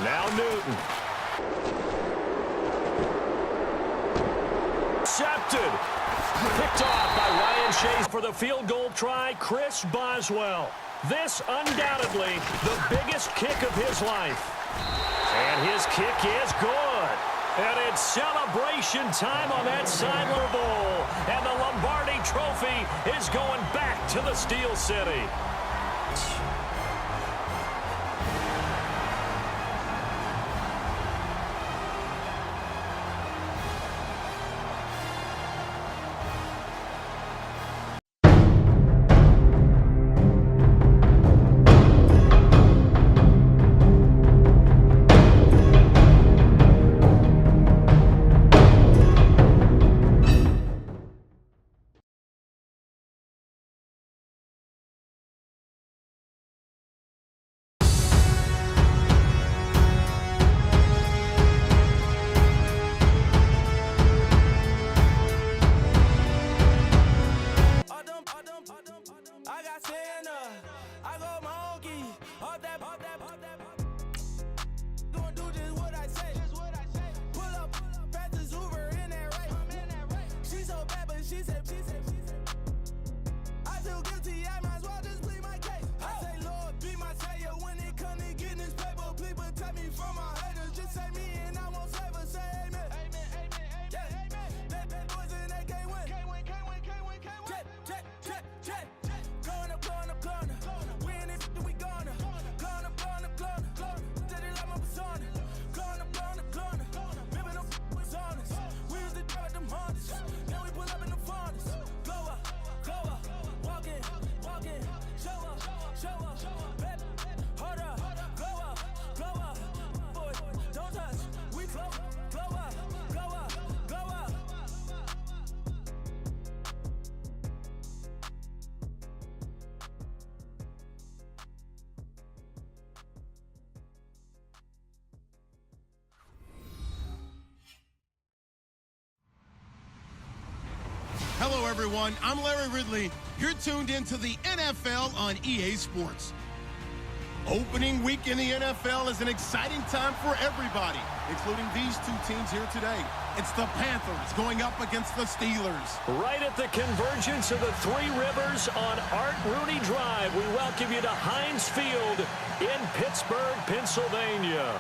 Now Newton. Intercepted. Picked off by Ryan Chase for the field goal try, Chris Boswell. This undoubtedly the biggest kick of his life. And his kick is good. And it's celebration time on that Sidler Bowl. And the Lombardi Trophy is going back to the Steel City. Hello, everyone. I'm Larry Ridley. You're tuned into the NFL on EA Sports. Opening week in the NFL is an exciting time for everybody, including these two teams here today. It's the Panthers going up against the Steelers. Right at the convergence of the Three Rivers on Art Rooney Drive, we welcome you to Heinz Field in Pittsburgh, Pennsylvania.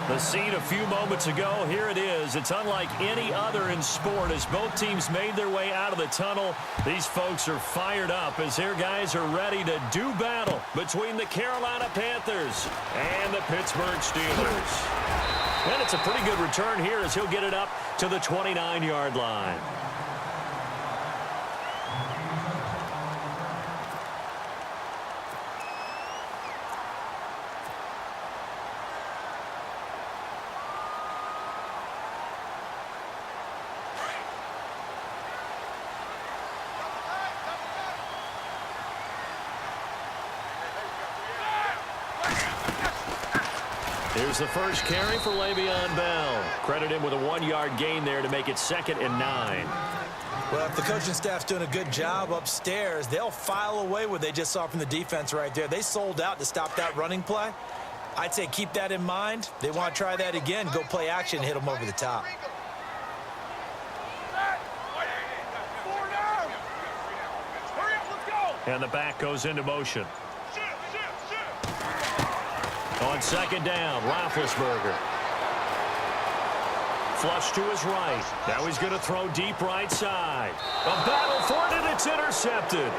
The scene a few moments ago, here it is. It's unlike any other in sport as both teams made their way out of the tunnel. These folks are fired up as their guys are ready to do battle between the Carolina Panthers and the Pittsburgh Steelers. And it's a pretty good return here as he'll get it up to the 29-yard line. Here's the first carry for Le'Veon Bell. Credit him with a 1-yard gain there to make it 2nd and 9. Well, if the coaching staff's doing a good job upstairs, they'll file away what they just saw from the defense right there. They sold out to stop that running play. I'd say keep that in mind. They want to try that again, go play action, hit them over the top. And the back goes into motion. On 2nd down, Roethlisberger. Flush to his right. Now he's going to throw deep right side. A battle for it, and it's intercepted.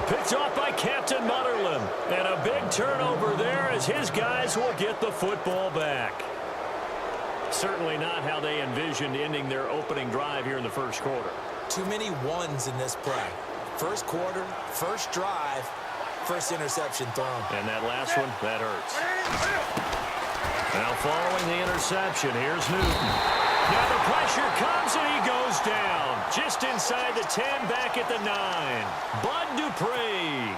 Picked off by Captain Mutterland. And a big turnover there as his guys will get the football back. Certainly not how they envisioned ending their opening drive here in the first quarter. Too many ones in this play. First quarter, first drive, first interception thrown. And that last one, that hurts. Now following the interception, here's Newton. Now the pressure comes and he goes down. Just inside the 10, back at the 9. Bud Dupree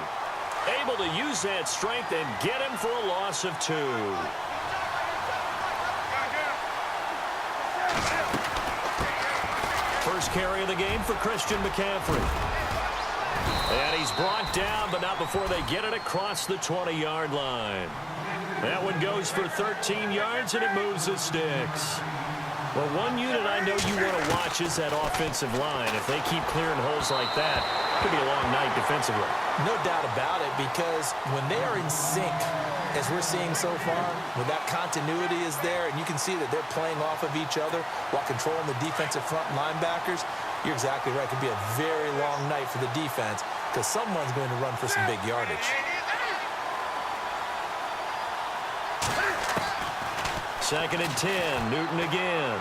able to use that strength and get him for a loss of 2. First carry of the game for Christian McCaffrey. And he's brought down, but not before they get it across the 20-yard line. That one goes for 13 yards, and it moves the sticks. Well, one unit I know you want to watch is that offensive line. If they keep clearing holes like that, it could be a long night defensively. No doubt about it, because when they are in sync, as we're seeing so far, when that continuity is there, and you can see that they're playing off of each other while controlling the defensive front linebackers, you're exactly right. It could be a very long night for the defense because someone's going to run for some big yardage. Second and 10, Newton again.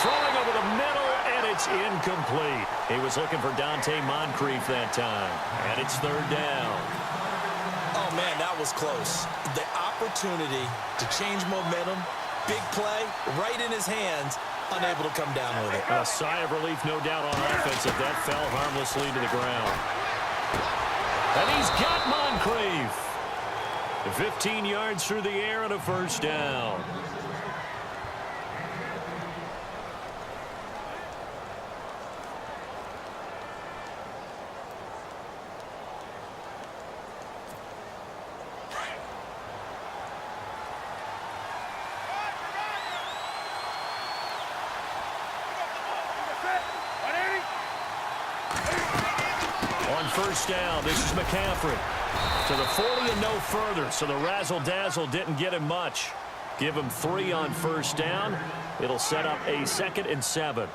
Throwing over the middle, and it's incomplete. He was looking for Dante Moncrief that time, and it's third down. Oh, man, that was close. The opportunity to change momentum, big play, right in his hands, unable to come down with it. A sigh of relief, no doubt, on offense if that fell harmlessly to the ground. And he's got Moncrief. 15 yards through the air and a first down. On first down, this is McCaffrey. To the 40 and no further, so the razzle-dazzle didn't get him much. Give him 3 on first down. It'll set up a 2nd and 7.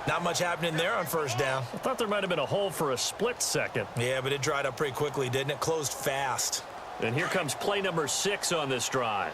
Not much happening there on first down. I thought there might have been a hole for a split second. Yeah, but it dried up pretty quickly, didn't it? Closed fast. And here comes play number 6 on this drive.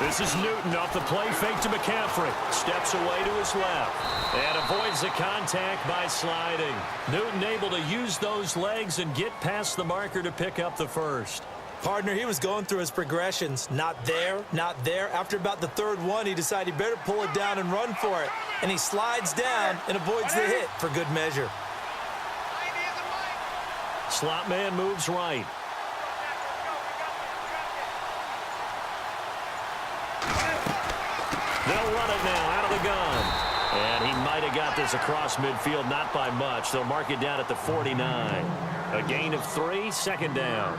This is Newton off the play fake to McCaffrey. Steps away to his left and avoids the contact by sliding. Newton able to use those legs and get past the marker to pick up the first. Partner, he was going through his progressions. Not there, not there. After about the third one, he decided he better pull it down and run for it. And he slides down and avoids the hit for good measure. Slot man moves right. They'll run it now out of the gun. And he might have got this across midfield, not by much. They'll mark it down at the 49. A gain of 3, second down.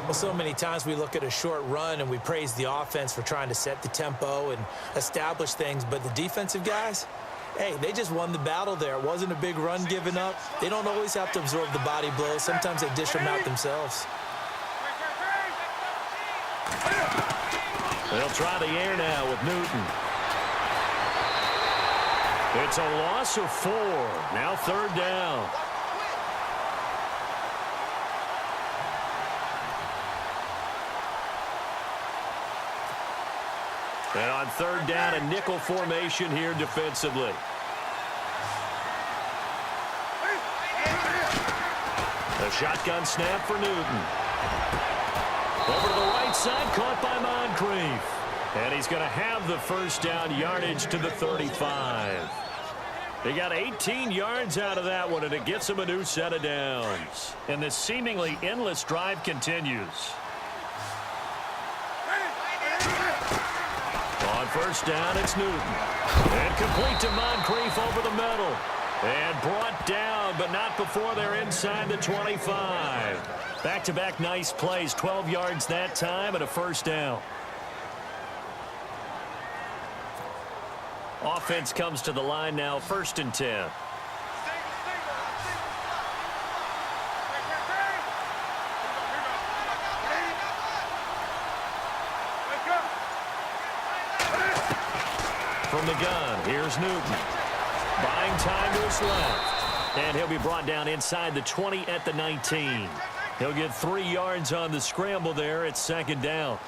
Well, so many times we look at a short run and we praise the offense for trying to set the tempo and establish things. But the defensive guys, hey, they just won the battle there. It wasn't a big run given up. They don't always have to absorb the body blows. Sometimes they dish them out themselves. They'll try the air now with Newton. It's a loss of 4. Now third down. And on third down, a nickel formation here defensively. A shotgun snap for Newton. Over to the right side, caught by Moncrief. And he's going to have the first down yardage to the 35. They got 18 yards out of that one, and it gets them a new set of downs. And this seemingly endless drive continues. On first down, it's Newton. And complete to Moncrief over the middle. And brought down, but not before they're inside the 25. Back-to-back nice plays, 12 yards that time, and a first down. Offense comes to the line now, 1st and 10. From the gun, here's Newton. Buying time to his left. And he'll be brought down inside the 20 at the 19. He'll get 3 yards on the scramble there. It's second down.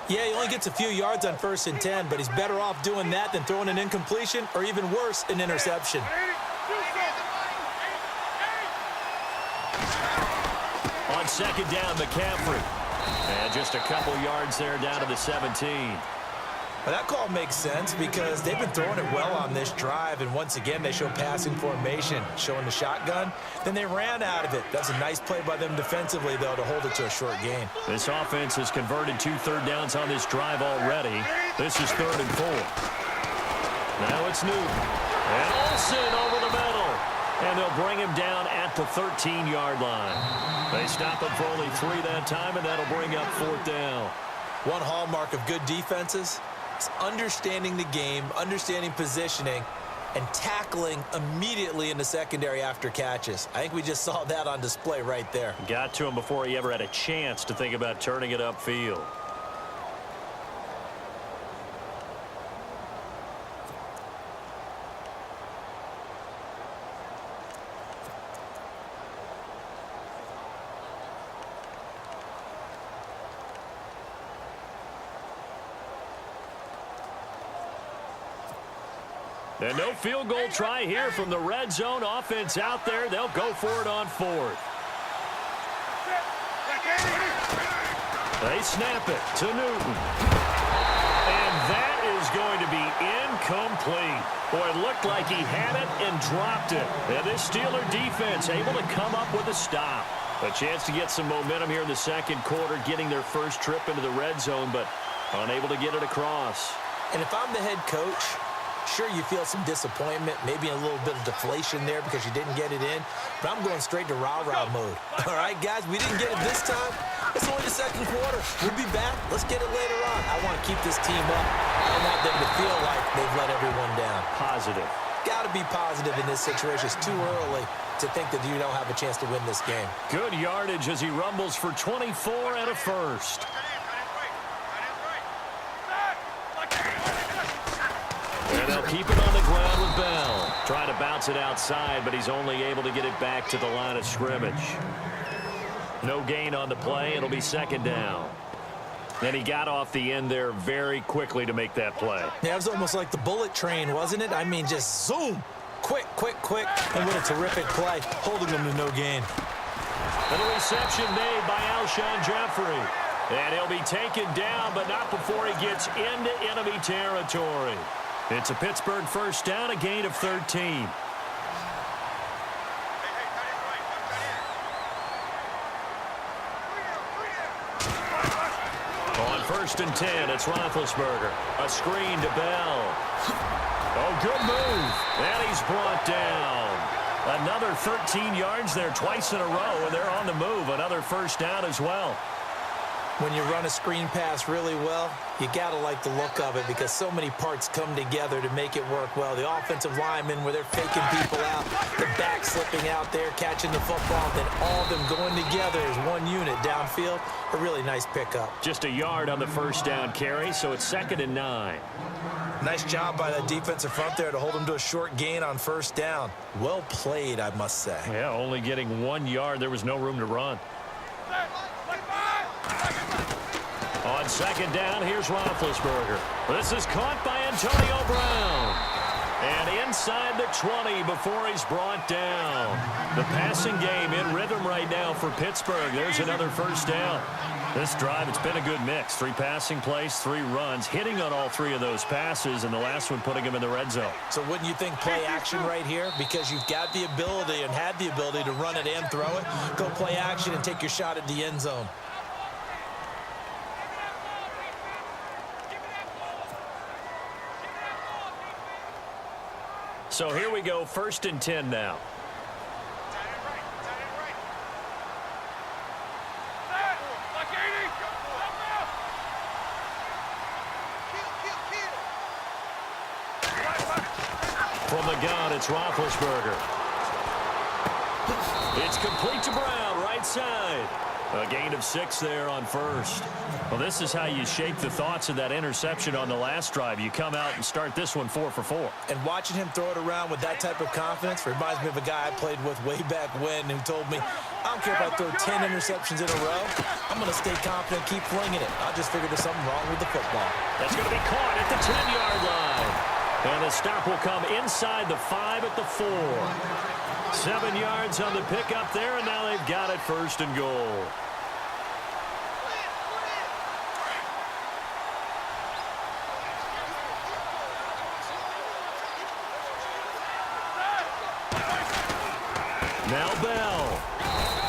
Yeah, he only gets a few yards on 1st and 10, but he's better off doing that than throwing an incompletion or even worse, an interception. On second down, McCaffrey. And just a couple yards there down to the 17. Well, that call makes sense because they've been throwing it well on this drive, and once again, they show passing formation, showing the shotgun. Then they ran out of it. That's a nice play by them defensively, though, to hold it to a short gain. This offense has converted 2 third downs on this drive already. This is 3rd and 4. Now it's Newton. And Olsen over the middle. And they'll bring him down at the 13-yard line. They stop him for only 3 that time, and that'll bring up 4th down. One hallmark of good defenses is understanding the game, understanding positioning, and tackling immediately in the secondary after catches. I think we just saw that on display right there. Got to him before he ever had a chance to think about turning it upfield. And no field goal try here from the red zone. Offense out there. They'll go for it on 4th. They snap it to Newton. And that is going to be incomplete. Boy, it looked like he had it and dropped it. And this Steeler defense able to come up with a stop. A chance to get some momentum here in the second quarter, getting their first trip into the red zone, but unable to get it across. And if I'm the head coach, sure, you feel some disappointment, maybe a little bit of deflation there because you didn't get it in, but I'm going straight to rah-rah mode. All right, guys, we didn't get it this time. It's only the second quarter. We'll be back. Let's get it later on. I want to keep this team up. I don't want them to feel like they've let everyone down. Positive. Got to be positive in this situation. It's too early to think that you don't have a chance to win this game. Good yardage as he rumbles for 24 and a first. And they'll keep it on the ground with Bell. Trying to bounce it outside, but he's only able to get it back to the line of scrimmage. No gain on the play. It'll be 2nd down. And he got off the end there very quickly to make that play. Yeah, it was almost like the bullet train, wasn't it? I mean, just zoom. Quick, quick, quick. And what a terrific play, holding them to no gain. And a reception made by Alshon Jeffrey. And he'll be taken down, but not before he gets into enemy territory. It's a Pittsburgh first down, a gain of 13. On 1st and 10, it's Roethlisberger. A screen to Bell. Oh, good move. And he's brought down. Another 13 yards there twice in a row, and they're on the move. Another first down as well. When you run a screen pass really well, you got to like the look of it because so many parts come together to make it work well. The offensive linemen, where they're faking people out, the back slipping out there, catching the football, then all of them going together as one unit downfield. A really nice pickup. Just a yard on the first down carry, so it's 2nd and 9. Nice job by that defensive front there to hold them to a short gain on first down. Well played, I must say. Yeah, only getting 1 yard. There was no room to run. On 2nd down, here's Roethlisberger. This is caught by Antonio Brown. And inside the 20 before he's brought down. The passing game in rhythm right now for Pittsburgh. There's another first down. This drive, it's been a good mix. 3 passing plays, 3 runs, hitting on all 3 of those passes, and the last one putting him in the red zone. So wouldn't you think play action right here? Because you've got the ability and had the ability to run it and throw it. Go play action and take your shot at the end zone. So here we go, 1st and 10 now. From the gun, it's Roethlisberger. It's complete to Brown, right side. A gain of 6 there on first. Well, this is how you shape the thoughts of that interception on the last drive. You come out and start this one 4 for 4. And watching him throw it around with that type of confidence reminds me of a guy I played with way back when who told me, I don't care if I throw 10 interceptions in a row. I'm going to stay confident, keep flinging it. I just figured there's something wrong with the football. That's going to be caught at the 10-yard line. And the stop will come inside the 5 at the 4. 7 yards on the pickup there, and now they've got it 1st and goal. Now Bell.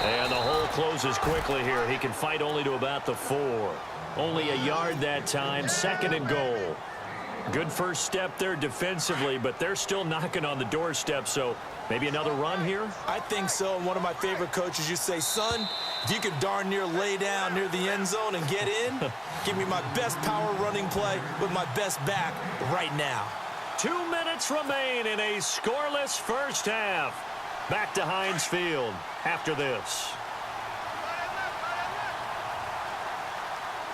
And the hole closes quickly here. He can fight only to about the 4. Only a yard that time, 2nd and goal. Good first step there defensively, but they're still knocking on the doorstep, so maybe another run here? I think so. And one of my favorite coaches used to say, son, if you can darn near lay down near the end zone and get in, give me my best power running play with my best back right now. 2 minutes remain in a scoreless first half. Back to Heinz Field after this.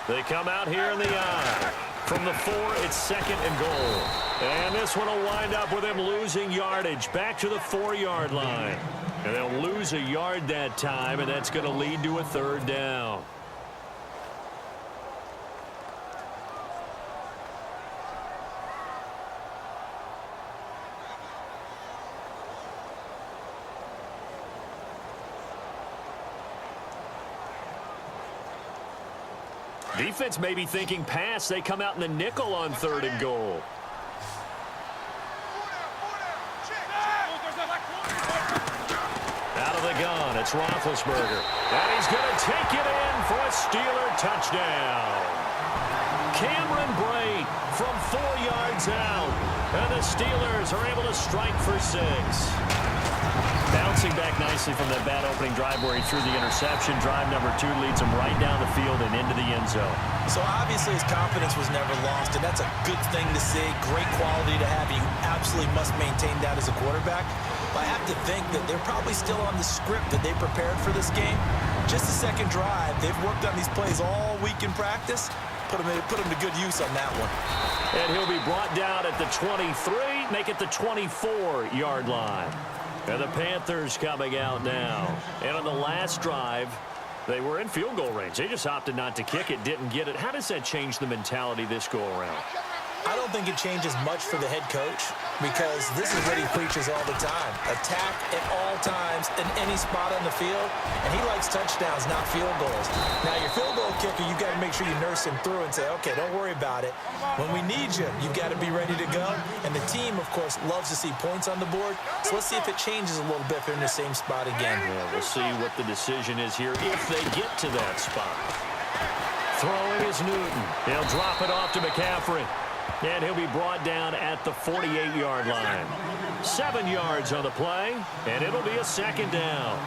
They come out here in the I. From the 4, it's 2nd and goal. And this one will wind up with him losing yardage back to the 4-yard line. And they'll lose a yard that time, and that's going to lead to a 3rd down. Defense may be thinking pass. They come out in the nickel on 3rd and goal. Out of the gun, it's Roethlisberger. And he's going to take it in for a Steeler touchdown. Cameron Brate from 4 yards out. And the Steelers are able to strike for 6. Bouncing back nicely from that bad opening drive where he threw the interception. Drive number 2 leads him right down the field and into the end zone. So obviously his confidence was never lost, and that's a good thing to see. Great quality to have. You absolutely must maintain that as a quarterback. But I have to think that they're probably still on the script that they prepared for this game. Just the 2nd drive. They've worked on these plays all week in practice. Put him to good use on that one. And he'll be brought down at the 23, make it the 24-yard line. And the Panthers coming out now. And on the last drive, they were in field goal range. They just opted not to kick it, didn't get it. How does that change the mentality this go-around? I don't think it changes much for the head coach because this is what he preaches all the time. Attack at all times in any spot on the field, and he likes touchdowns, not field goals. Now, your field goal kicker, you've got to make sure you nurse him through and say, okay, don't worry about it. When we need you, you've got to be ready to go. And the team, of course, loves to see points on the board. So let's see if it changes a little bit if they're in the same spot again. Yeah, we'll see what the decision is here if they get to that spot. Throwing is Newton. He'll drop it off to McCaffrey. And he'll be brought down at the 48-yard line. 7 yards on the play, and it'll be a 2nd down.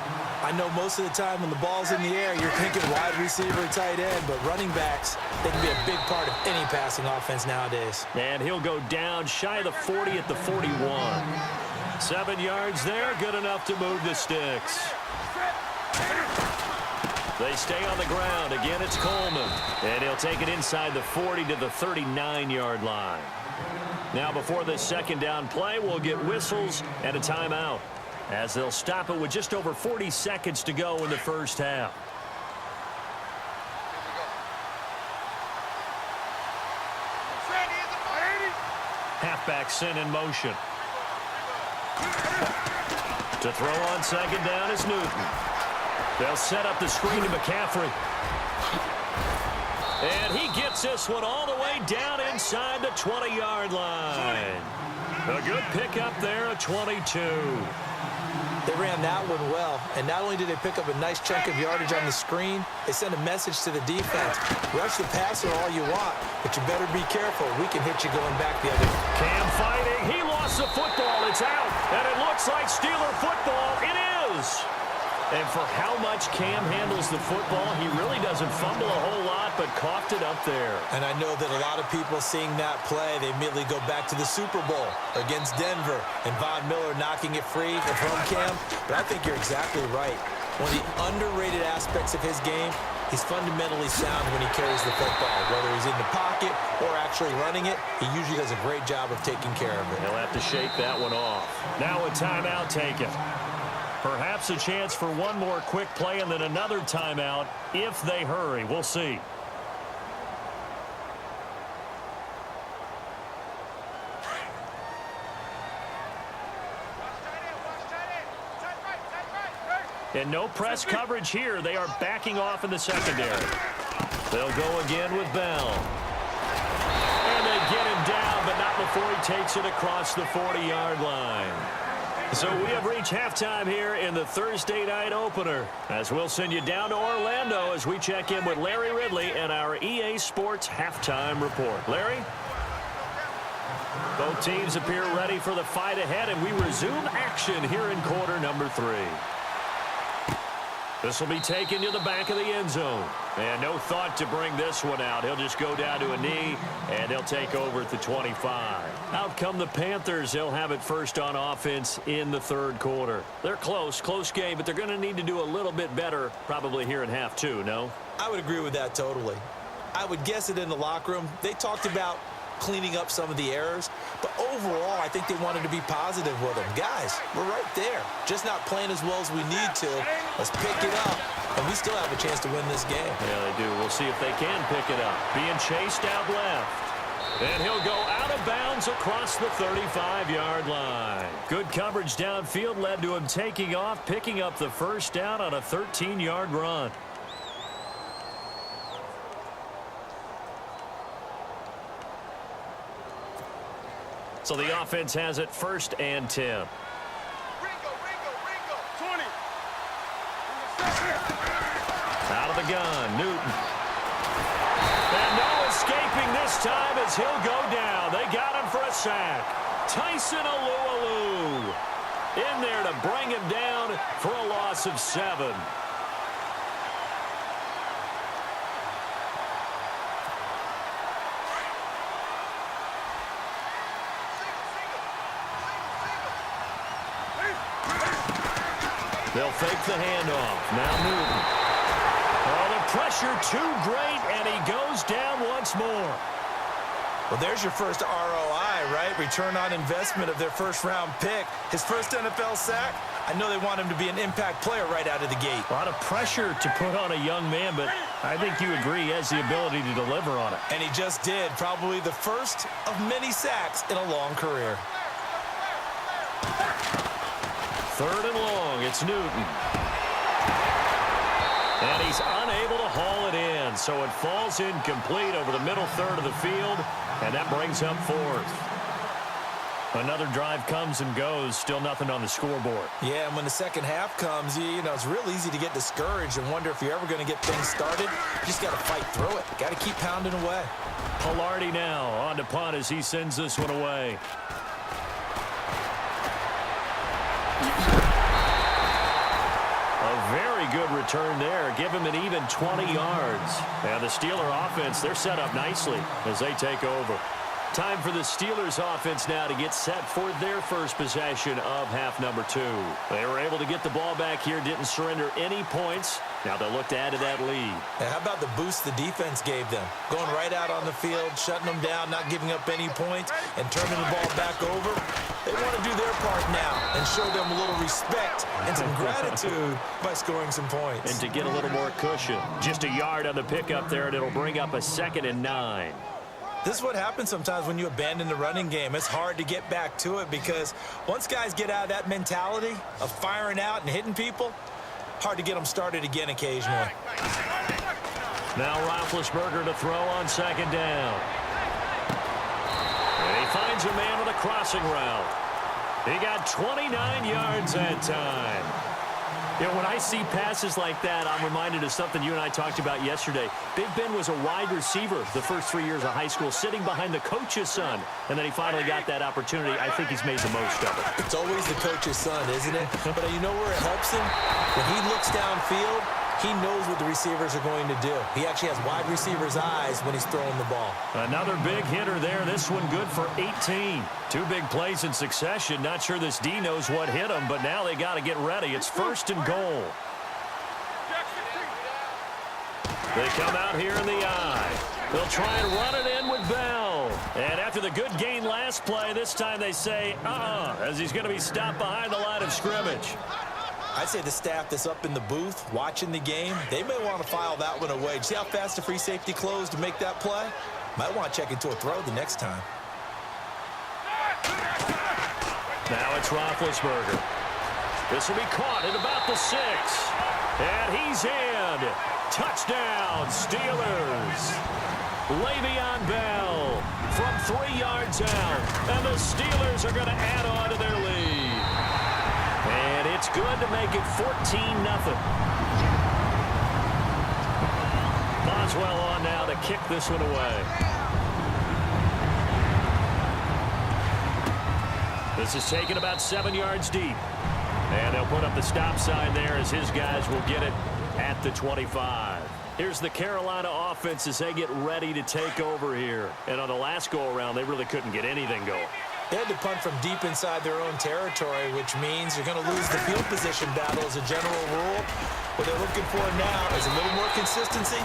I know most of the time when the ball's in the air, you're thinking wide receiver, tight end, but running backs, they can be a big part of any passing offense nowadays. And he'll go down shy of the 40 at the 41. 7 yards there, good enough to move the sticks. They stay on the ground. Again, it's Coleman. And he'll take it inside the 40 to the 39-yard line. Now, before the 2nd down play, we'll get whistles and a timeout as they'll stop it with just over 40 seconds to go in the first half. Halfback sent in motion. To throw on 2nd down is Newton. They'll set up the screen to McCaffrey. And he gets this one all the way down inside the 20-yard line. A good pickup there, a 22. They ran that one well, and not only did they pick up a nice chunk of yardage on the screen, they sent a message to the defense. Rush the passer all you want, but you better be careful. We can hit you going back the other way. Cam fighting. He lost the football. It's out, and it looks like Steeler football. It is. And for how much Cam handles the football, he really doesn't fumble a whole lot, but coughed it up there. And I know that a lot of people seeing that play, they immediately go back to the Super Bowl against Denver and Von Miller knocking it free from Cam. But I think you're exactly right. One of the underrated aspects of his game, he's fundamentally sound when he carries the football. Whether he's in the pocket or actually running it, he usually does a great job of taking care of it. He'll have to shake that one off. Now a timeout taken. Perhaps a chance for one more quick play and then another timeout if they hurry. We'll see. And no press coverage here. They are backing off in the secondary. They'll go again with Bell. And they get him down, but not before he takes it across the 40-yard line. So we have reached halftime here in the Thursday night opener, as we'll send you down to Orlando as we check in with Larry Ridley and our EA Sports halftime report. Larry? Both teams appear ready for the fight ahead, and we resume action here in quarter number 3. This will be taken to the back of the end zone. And no thought to bring this one out. He'll just go down to a knee, and they'll take over at the 25. Out come the Panthers. They'll have it first on offense in the third quarter. They're close game, but they're going to need to do a little bit better probably here in half 2, no? I would agree with that totally. I would guess it in the locker room. They talked about cleaning up some of the errors, but overall I think they wanted to be positive with them. Guys, we're right there, just not playing as well as we need to. Let's pick it up, and we still have a chance to win this game. Yeah, they do. We'll see if they can pick it up. Being chased out left, and he'll go out of bounds across the 35-yard line. Good coverage downfield led to him taking off, picking up the first down on a 13-yard run. So the offense has it first and 10. Ringo, 20. Out of the gun, Newton. And no escaping this time as he'll go down. They got him for a sack. Tyson Alualu in there to bring him down for a loss of 7. They'll fake the handoff. Now Newton. Oh, the pressure too great, and he goes down once more. Well, there's your first ROI, right? Return on investment of their first-round pick. His first NFL sack. I know they want him to be an impact player right out of the gate. A lot of pressure to put on a young man, but I think you agree he has the ability to deliver on it. And he just did. Probably the first of many sacks in a long career. Third and long, it's Newton. And he's unable to haul it in, so it falls incomplete over the middle third of the field, and that brings up 4th. Another drive comes and goes, still nothing on the scoreboard. Yeah, and when the second half comes, you know, it's real easy to get discouraged and wonder if you're ever going to get things started. You just got to fight through it. Got to keep pounding away. Pilardi now on to punt as he sends this one away. A very good return there. Give him an even 20 yards. And the Steeler offense, they're set up nicely as they take over. Time for the Steelers offense now to get set for their first possession of half number 2. They were able to get the ball back here, didn't surrender any points. Now they'll look to add to that lead. And how about the boost the defense gave them? Going right out on the field, shutting them down, not giving up any points, and turning the ball back over. They want to do their part now and show them a little respect and some gratitude by scoring some points. And to get a little more cushion. Just a yard on the pickup there, and it'll bring up a 2nd and 9. This is what happens sometimes when you abandon the running game. It's hard to get back to it because once guys get out of that mentality of firing out and hitting people, hard to get them started again occasionally. Now Roethlisberger to throw on 2nd down. And he finds a man with a crossing route. He got 29 yards that time. You know, when I see passes like that, I'm reminded of something you and I talked about yesterday. Big Ben was a wide receiver the first 3 years of high school, sitting behind the coach's son, and then he finally got that opportunity. I think he's made the most of it. It's always the coach's son, isn't it? But you know where it helps him? When he looks downfield, he knows what the receivers are going to do. He actually has wide receivers' eyes when he's throwing the ball. Another big hitter there. This one good for 18. 2 big plays in succession. Not sure this D knows what hit him, but now they got to get ready. It's 1st and goal. They come out here in the eye. They'll try and run it in with Bell. And after the good gain last play, this time they say, as he's going to be stopped behind the line of scrimmage. I'd say the staff that's up in the booth watching the game, they may want to file that one away. See how fast the free safety closed to make that play? Might want to check into a throw the next time. Now it's Roethlisberger. This will be caught at about the 6. And he's in. Touchdown, Steelers. Le'Veon Bell from 3 yards out. And the Steelers are going to add on to their lead. good to make it 14-0. Boswell on now to kick this one away. This is taken about 7 yards deep. And they'll put up the stop sign there as his guys will get it at the 25. Here's the Carolina offense as they get ready to take over here. And on the last go-around, they really couldn't get anything going. They had to punt from deep inside their own territory, which means you're going to lose the field position battle as a general rule. What they're looking for now is a little more consistency,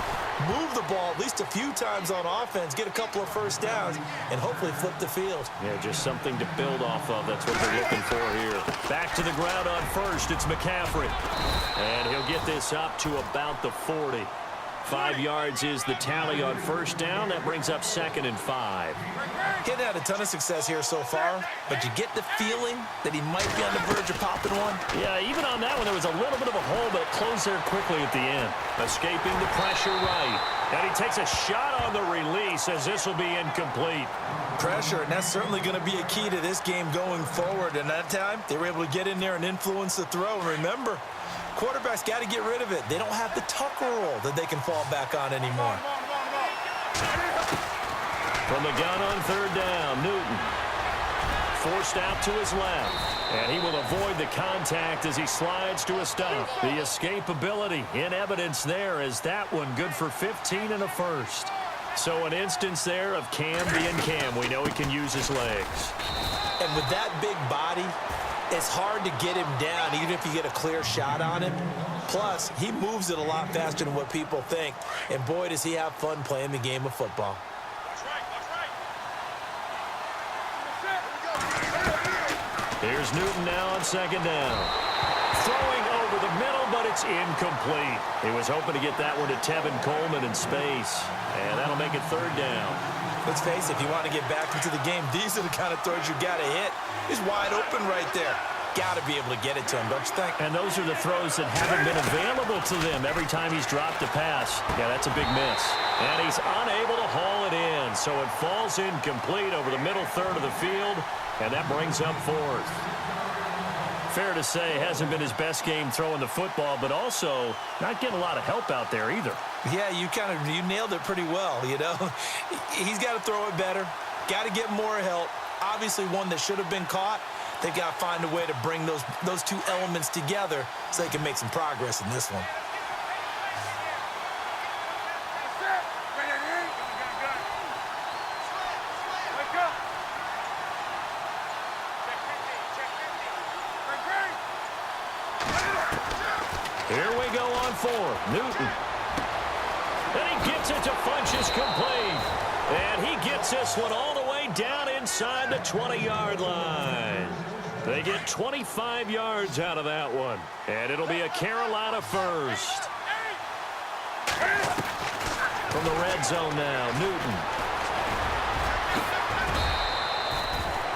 move the ball at least a few times on offense, get a couple of first downs, and hopefully flip the field. Yeah, just something to build off of. That's what they're looking for here. Back to the ground on first. It's McCaffrey. And he'll get this up to about the 40. 5 yards is the tally on first down. That brings up 2nd and 5. Getting had a ton of success here so far, but you get the feeling that he might be on the verge of popping one. Yeah, even on that one, there was a little bit of a hole, but it closed there quickly at the end. Escaping the pressure right. And he takes a shot on the release as this will be incomplete. Pressure, and that's certainly going to be a key to this game going forward. And that time, they were able to get in there and influence the throw. And remember, quarterbacks got to get rid of it. They don't have the tucker roll that they can fall back on anymore. From the gun on third down, Newton. Forced out to his left. And he will avoid the contact as he slides to a stop. The escapability in evidence there as that one good for 15 and a first. So an instance there of Cam being Cam. We know he can use his legs. And with that big body, it's hard to get him down, even if you get a clear shot on him. Plus, he moves it a lot faster than what people think. And boy, does he have fun playing the game of football. Here's Newton now on second down. Throwing over the middle, but it's incomplete. He was hoping to get that one to Tevin Coleman in space. And that'll make it third down. Let's face it, if you want to get back into the game, these are the kind of throws you got to hit. He's wide open right there. Got to be able to get it to him, don't you think? And those are the throws that haven't been available to them every time he's dropped a pass. Yeah, that's a big miss. And he's unable to haul it in, so it falls incomplete over the middle third of the field, and that brings up fourth. Fair to say, hasn't been his best game throwing the football, but also not getting a lot of help out there either. Yeah, you nailed it pretty well, you know. He's got to throw it better, got to get more help. Obviously one that should have been caught. They've got to find a way to bring those two elements together so they can make some progress in this one. Here we go on fourth. Newton. And he gets it to Funchess complete. And he gets this one all the way down inside the 20-yard line. They get 25 yards out of that one. And it'll be a Carolina first. From the red zone now, Newton.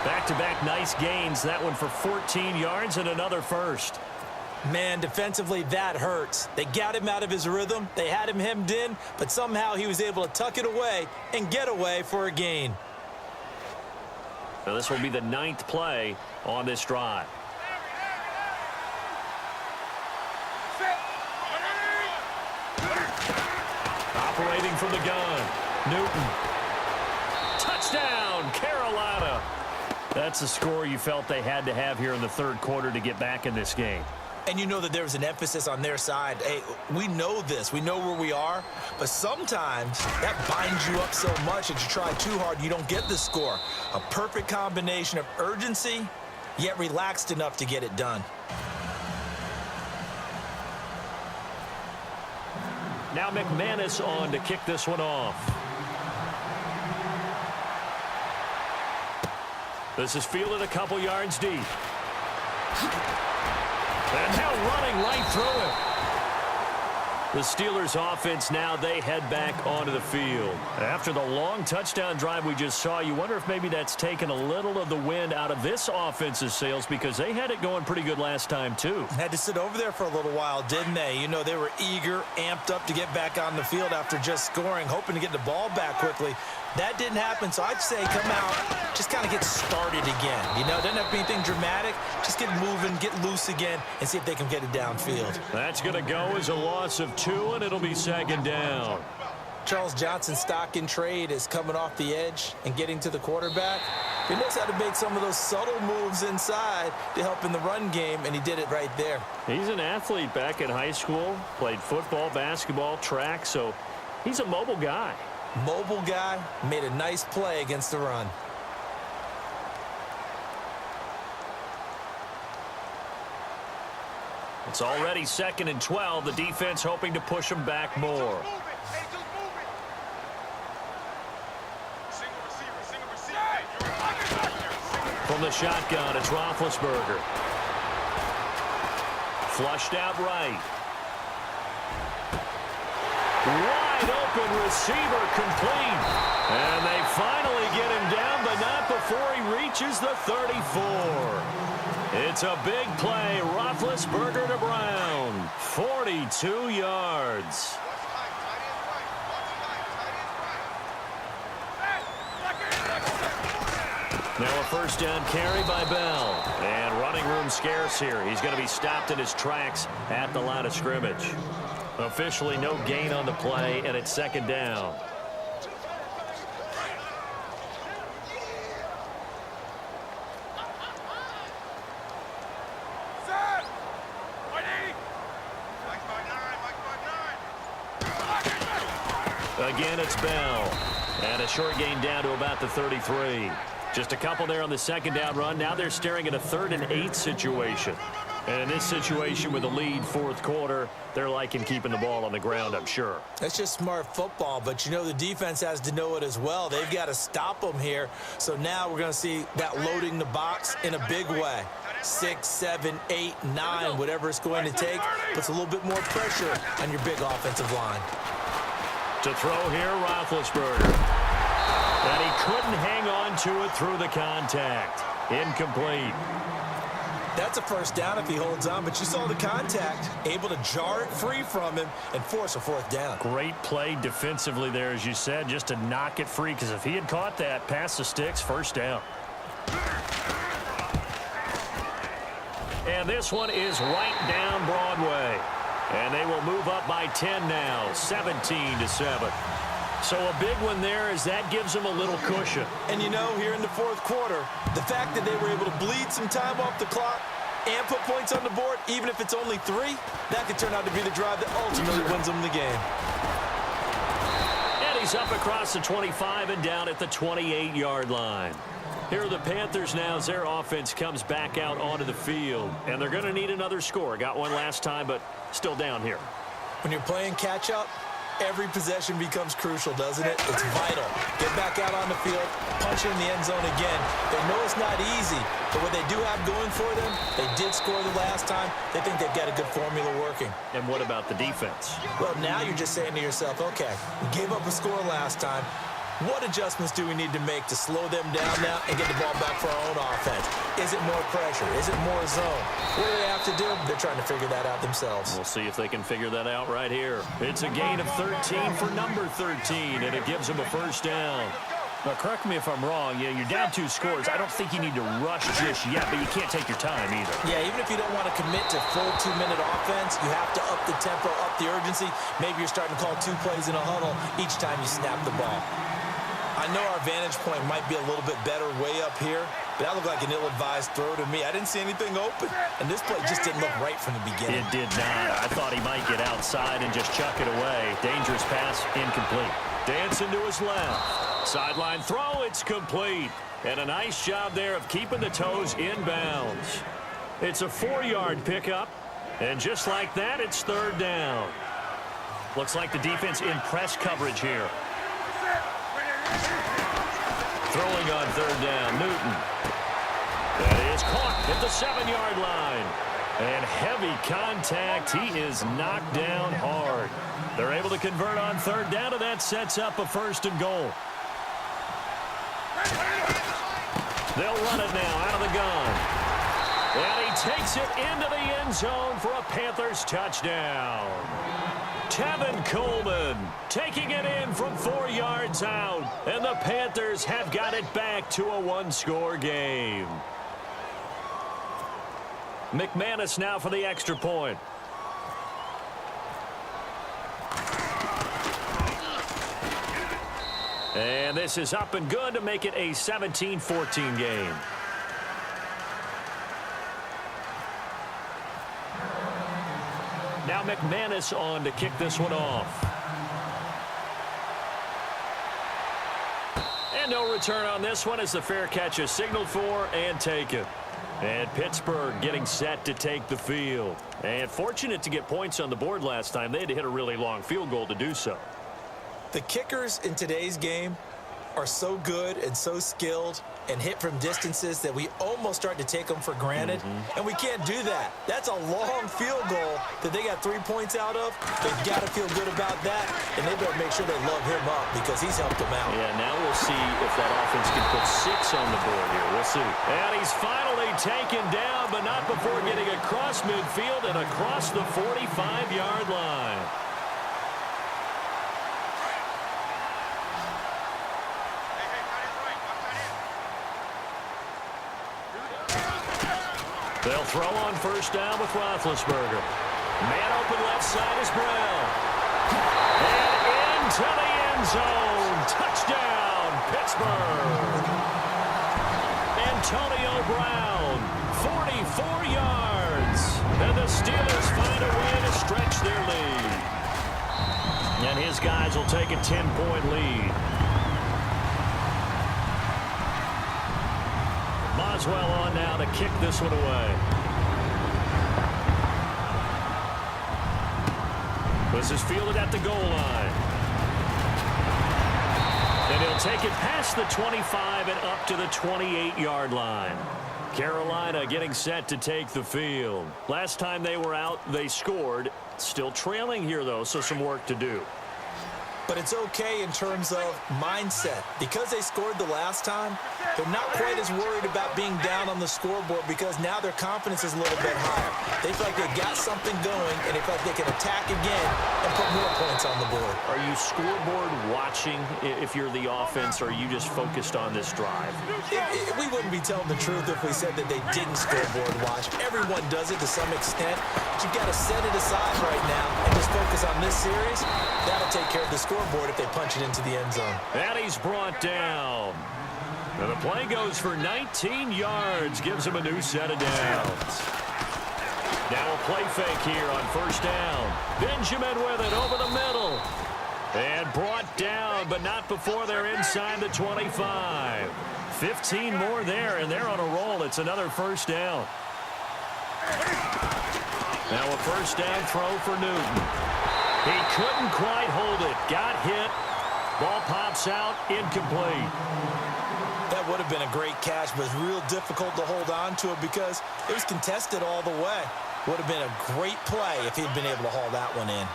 Back-to-back nice gains. That one for 14 yards and another first. Man, defensively, that hurts. They got him out of his rhythm. They had him hemmed in, but somehow he was able to tuck it away and get away for a gain. Now this will be the 9th play on this drive. Operating from the gun, Newton. Touchdown, Carolina. That's the score you felt they had to have here in the third quarter to get back in this game. And you know that there was an emphasis on their side. Hey, we know this. We know where we are. But sometimes that binds you up so much that you try too hard, you don't get the score. A perfect combination of urgency, yet relaxed enough to get it done. Now McManus on to kick this one off. This is fielded a couple yards deep. And now running right through him. The Steelers offense now, they head back onto the field. After the long touchdown drive we just saw, you wonder if maybe that's taken a little of the wind out of this offense's sails because they had it going pretty good last time too. Had to sit over there for a little while, didn't they? You know, they were eager, amped up to get back on the field after just scoring, hoping to get the ball back quickly. That didn't happen, so I'd say come out, just kind of get started again. You know, it doesn't have to be anything dramatic. Just get moving, get loose again, and see if they can get it downfield. That's going to go as a loss of 2, and it'll be second down. Charles Johnson's stock in trade is coming off the edge and getting to the quarterback. He knows how to make some of those subtle moves inside to help in the run game, and he did it right there. He's an athlete back in high school, played football, basketball, track, so he's a mobile guy. Mobile guy, made a nice play against the run. It's already 2nd and 12. The defense hoping to push him back more. From the shotgun, it's Roethlisberger. Flushed out right. Wide open receiver complete. And they finally get him down, but not before he reaches the 34. It's a big play. Roethlisberger to Brown. 42 yards. Now a first down carry by Bell. And running room scarce here. He's going to be stopped in his tracks at the line of scrimmage. Officially no gain on the play, and it's second down. Again, it's Bell. And a short gain down to about the 33. Just a couple there on the second down run. Now they're staring at a 3rd and 8 situation. And in this situation with a lead fourth quarter, they're liking keeping the ball on the ground, I'm sure. That's just smart football, but you know the defense has to know it as well. They've got to stop them here. So now we're going to see that loading the box in a big way. 6, 7, 8, 9, whatever it's going to take, puts a little bit more pressure on your big offensive line. To throw here, Roethlisberger. And he couldn't hang on to it through the contact. Incomplete. That's a first down if he holds on, but you saw the contact, able to jar it free from him and force a fourth down. Great play defensively there, as you said, just to knock it free, because if he had caught that, past the sticks, first down. And this one is right down Broadway. And they will move up by 10 now, 17-7. So a big one there as that gives them a little cushion. And you know, here in the fourth quarter, the fact that they were able to bleed some time off the clock and put points on the board, even if it's only 3, that could turn out to be the drive that ultimately wins them the game. And he's up across the 25 and down at the 28-yard line. Here are the Panthers now as their offense comes back out onto the field. And they're going to need another score. Got one last time, but still down here. When you're playing catch-up, every possession becomes crucial, doesn't it? It's vital. Get back out on the field, punch it in the end zone again. They know it's not easy, but what they do have going for them, they did score the last time. They think they've got a good formula working. And what about the defense? Well, now you're just saying to yourself, okay, we gave up a score last time. What adjustments do we need to make to slow them down now and get the ball back for our own offense? Is it more pressure? Is it more zone? What do they have to do? They're trying to figure that out themselves. We'll see if they can figure that out right here. It's a gain of 13 for number 13, and it gives them a first down. Now, correct me if I'm wrong. Yeah, you're down 2 scores. I don't think you need to rush just yet, but you can't take your time either. Yeah, even if you don't want to commit to full 2-minute offense, you have to up the tempo, up the urgency. Maybe you're starting to call 2 plays in a huddle each time you snap the ball. I know our vantage point might be a little bit better way up here, but that looked like an ill-advised throw to me. I didn't see anything open, and this play just didn't look right from the beginning. It did not. I thought he might get outside and just chuck it away. Dangerous pass, incomplete. Dancing to his left. Sideline throw, it's complete. And a nice job there of keeping the toes inbounds. It's a 4-yard pickup, and just like that, it's third down. Looks like the defense in press coverage here. Throwing on third down, Newton. That is caught at the 7-yard line. And heavy contact. He is knocked down hard. They're able to convert on third down, and that sets up a first and goal. They'll run it now out of the gun. And he takes it into the end zone for a Panthers touchdown. Tevin Coleman taking it in from 4 yards out. And the Panthers have got it back to a one-score game. McManus now for the extra point. And this is up and good to make it a 17-14 game. Now McManus on to kick this one off. And no return on this one as the fair catch is signaled for and taken. And Pittsburgh getting set to take the field. And fortunate to get points on the board last time. They had to hit a really long field goal to do so. The kickers in today's game are so good and so skilled and hit from distances that we almost start to take them for granted. And we can't do that. That's a long field goal that they got 3 points out of. They've got to feel good about that, and they better make sure they love him up because he's helped them out. Yeah, now we'll see if that offense can put 6 on the board here. We'll see. And he's finally taken down, but not before getting across midfield and across the 45-yard line. They'll throw on first down with Roethlisberger. Man open left side is Brown. And into the end zone. Touchdown, Pittsburgh. Antonio Brown, 44 yards. And the Steelers find a way to stretch their lead. And his guys will take a 10-point lead. Boswell on now to kick this one away. This is fielded at the goal line. And he'll take it past the 25 and up to the 28-yard line. Carolina getting set to take the field. Last time they were out, they scored. Still trailing here, though, so some work to do. But it's okay in terms of mindset. Because they scored the last time, they're not quite as worried about being down on the scoreboard because now their confidence is a little bit higher. They feel like they got something going, and they feel like they can attack again and put more points on the board. Are you scoreboard watching if you're the offense, or are you just focused on this drive? We wouldn't be telling the truth if we said that they didn't scoreboard watch. Everyone does it to some extent. But you've got to set it aside right now and just focus on this series. That'll take care of the scoreboard if they punch it into the end zone. And he's brought down. And the play goes for 19 yards. Gives him a new set of downs. Now a play fake here on first down. Benjamin with it over the middle. And brought down, but not before they're inside the 25. 15 more there, and they're on a roll. It's another first down. Now a first down throw for Newton. He couldn't quite hold it. Got hit. Ball pops out. Incomplete. That would have been a great catch, but it's real difficult to hold on to it because it was contested all the way. Would have been a great play if he'd been able to haul that one in.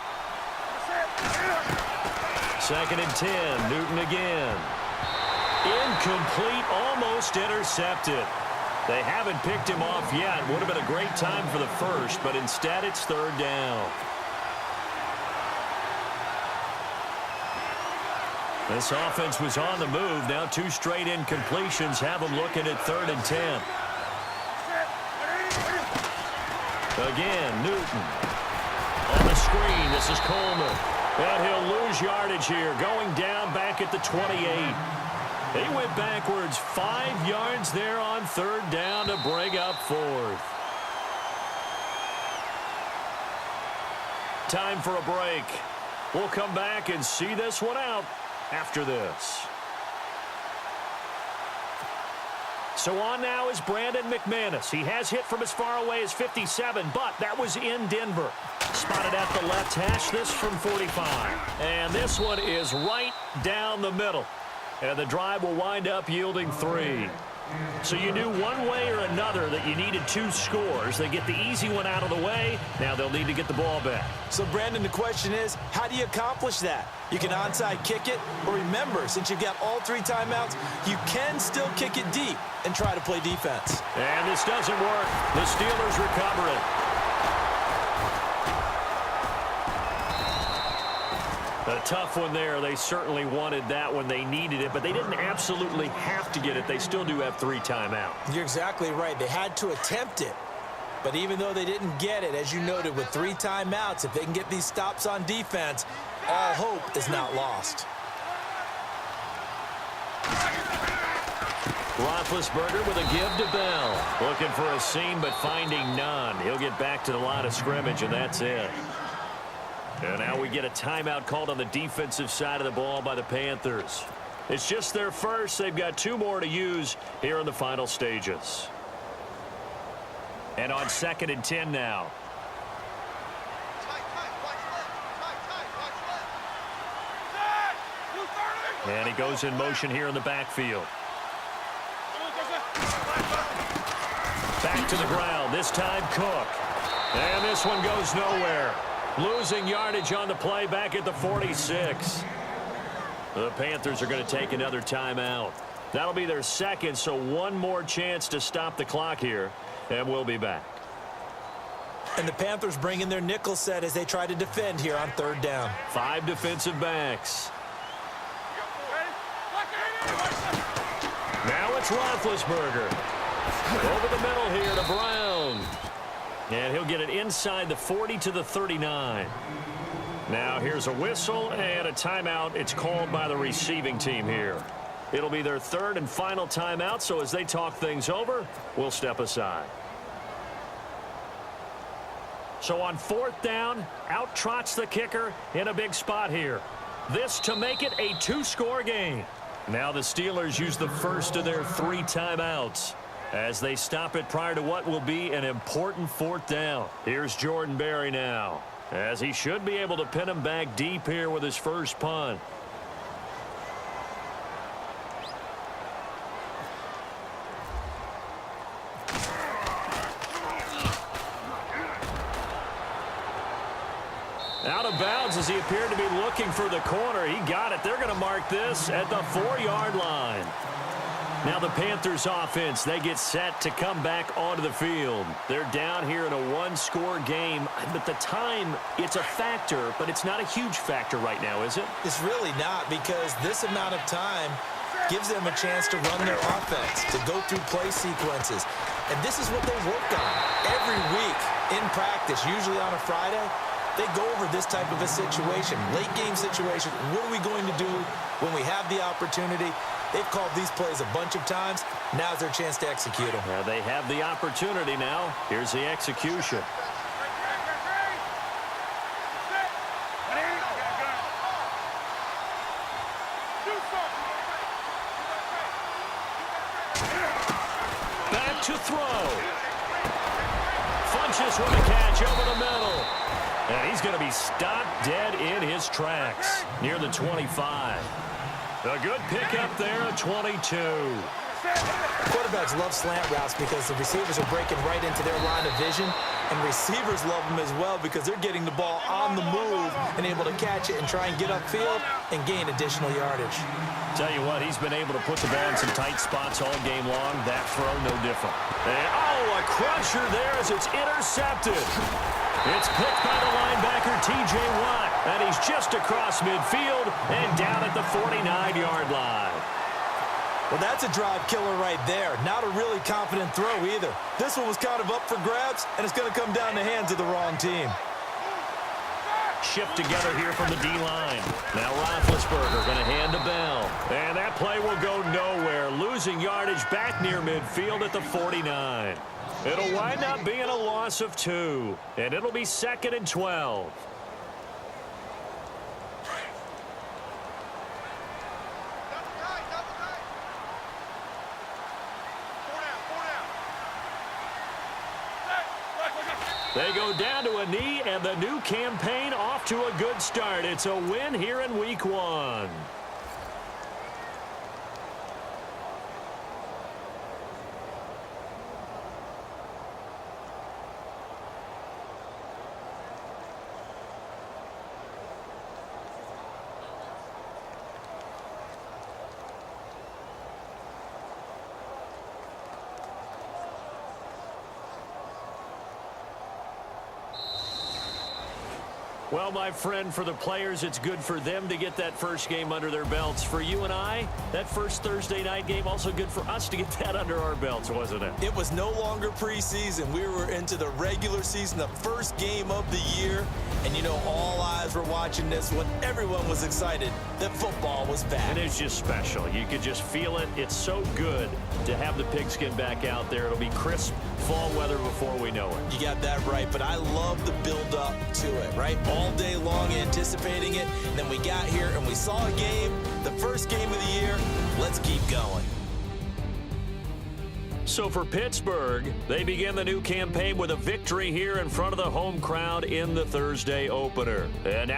2nd and 10. Newton again. Incomplete. Almost intercepted. They haven't picked him off yet. Would have been a great time for the first, but instead it's third down. This offense was on the move. Now 2 straight incompletions have them looking at 3rd and 10. Again, Newton. On the screen, this is Coleman. And he'll lose yardage here, going down back at the 28. They went backwards 5 yards there on 3rd down to bring up 4th. Time for a break. We'll come back and see this one out after this. So on now is Brandon McManus. He has hit from as far away as 57, but that was in Denver. Spotted at the left hash, this from 45. And this one is right down the middle. And the drive will wind up yielding 3. So you knew one way or another that you needed 2 scores. They get the easy one out of the way. Now they'll need to get the ball back. So, Brandon, the question is, how do you accomplish that? You can onside kick it, or remember, since you've got all 3 timeouts, you can still kick it deep and try to play defense. And this doesn't work. The Steelers recover it. A tough one there. They certainly wanted that when they needed it, but they didn't absolutely have to get it. They still do have 3 timeouts. You're exactly right. They had to attempt it. But even though they didn't get it, as you noted, with 3 timeouts, if they can get these stops on defense, all hope is not lost. Roethlisberger with a give to Bell. Looking for a seam, but finding none. He'll get back to the line of scrimmage, and that's it. And now we get a timeout called on the defensive side of the ball by the Panthers. It's just their first. They've got 2 more to use here in the final stages. And on 2nd and 10 now. And he goes in motion here in the backfield. Back to the ground, this time Cook. And this one goes nowhere. Losing yardage on the play back at the 46. The Panthers are going to take another timeout. That'll be their second, so 1 more chance to stop the clock here. And we'll be back. And the Panthers bring in their nickel set as they try to defend here on 3rd down. 5 defensive backs. Now it's Roethlisberger. Over the middle here to Brown. And he'll get it inside the 40 to the 39. Now here's a whistle and a timeout. It's called by the receiving team here. It'll be their 3rd and final timeout, so as they talk things over, we'll step aside. So on 4th down, out trots the kicker in a big spot here. This to make it a 2-score game. Now the Steelers use the first of their 3 timeouts as they stop it prior to what will be an important 4th down. Here's Jordan Berry now, as he should be able to pin him back deep here with his first punt. Out of bounds as he appeared to be looking for the corner. He got it. They're going to mark this at the 4-yard line. Now the Panthers offense, they get set to come back onto the field. They're down here in a 1-score game. But the time, it's a factor, but it's not a huge factor right now, is it? It's really not, because this amount of time gives them a chance to run their offense, to go through play sequences. And this is what they work on every week in practice, usually on a Friday. They go over this type of a situation, late game situation. What are we going to do when we have the opportunity? They've called these plays a bunch of times. Now's their chance to execute them. Yeah, they have the opportunity now. Here's the execution. Back to throw. Funches with a catch over the middle. And he's going to be stopped dead in his tracks near the 25. A good pickup there at 22. Quarterbacks love slant routes because the receivers are breaking right into their line of vision, and receivers love them as well because they're getting the ball on the move and able to catch it and try and get upfield and gain additional yardage. Tell you what, he's been able to put the ball in some tight spots all game long. That throw, no different. And, oh, a crusher there as it's intercepted. It's picked by the linebacker, T.J. Watt, and he's just across midfield and down at the 49-yard line. Well, that's a drive killer right there. Not a really confident throw either. This one was kind of up for grabs, and it's going to come down the hands of the wrong team. Shift together here from the D-line. Now Roethlisberger going to hand to Bell. And that play will go nowhere. Losing yardage back near midfield at the 49. It'll wind up being a loss of 2. And it'll be 2nd and 12. They go down to a knee, and the new campaign off to a good start. It's a win here in Week 1. Well, my friend, for the players, it's good for them to get that first game under their belts. For you and I, that first Thursday night game, also good for us to get that under our belts, wasn't it? It was no longer preseason. We were into the regular season, the first game of the year. And, you know, all eyes were watching this when everyone was excited that football was back. And it's just special. You could just feel it. It's so good to have the pigskin back out there. It'll be crisp fall weather before we know it. You got that right, but I love the build-up to it, right? All day long anticipating it. And then we got here and we saw a game, the first game of the year. Let's keep going. So for Pittsburgh, they begin the new campaign with a victory here in front of the home crowd in the Thursday opener. And